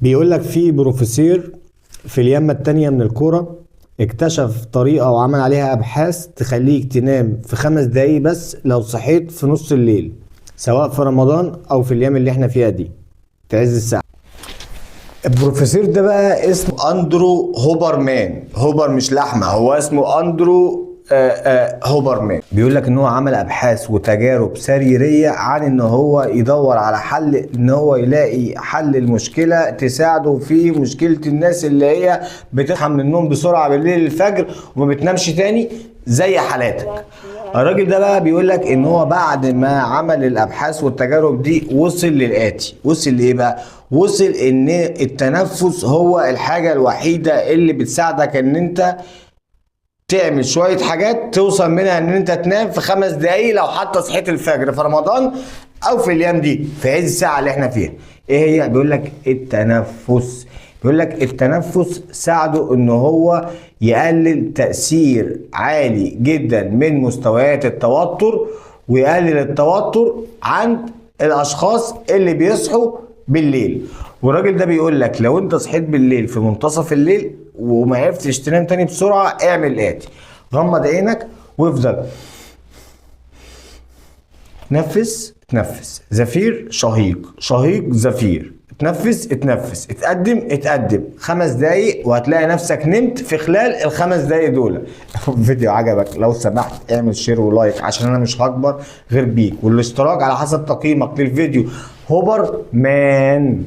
بيقول لك في بروفيسور في اليمة التانية من الكورة اكتشف طريقة وعمل عليها أبحاث تخليك تنام في 5 دقايق بس لو صحيت في نص الليل، سواء في رمضان أو في الأيام اللي احنا فيها دي في عز الساعة. البروفيسور ده بقى اسمه أندرو هوبرمان. هوبر مش لحمة، هو اسمه أندرو هوبرمان. بيقول لك ان هو عمل ابحاث وتجارب سريريه عن ان هو يدور على حل، ان هو يلاقي حل المشكله تساعده في مشكله الناس اللي هي بتصحى من النوم بسرعه بالليل الفجر وما بتنامش تاني زي حالاتك. الراجل ده بقى بيقول لك ان هو بعد ما عمل الابحاث والتجارب دي وصل للاتي. وصل لايه بقى؟ وصل ان التنفس هو الحاجه الوحيده اللي بتساعدك ان انت تعمل شوية حاجات توصل منها ان انت تنام في 5 دقايق لو حتى صحيت الفجر في رمضان او في الايام دي في عز الساعة اللي احنا فيها. ايه هي؟ بيقول لك التنفس. بيقول لك التنفس ساعده ان هو يقلل تأثير عالي جدا من مستويات التوتر، ويقلل التوتر عند الاشخاص اللي بيصحوا بالليل. والراجل ده بيقول لك لو انت صحيت بالليل في منتصف الليل وما عرفتش تنام تاني بسرعه، اعمل الاتي: غمض عينك وافضل تنفس زفير شهيق، شهيق زفير، اتنفس اتقدم 5 دقايق وهتلاقي نفسك نمت في خلال ال5 دقايق دول. الفيديو عجبك لو سمحت اعمل شير ولايك عشان انا مش هكبر غير بيك، والاشتراك على حسب تقييمك للفيديو. هوبر مان.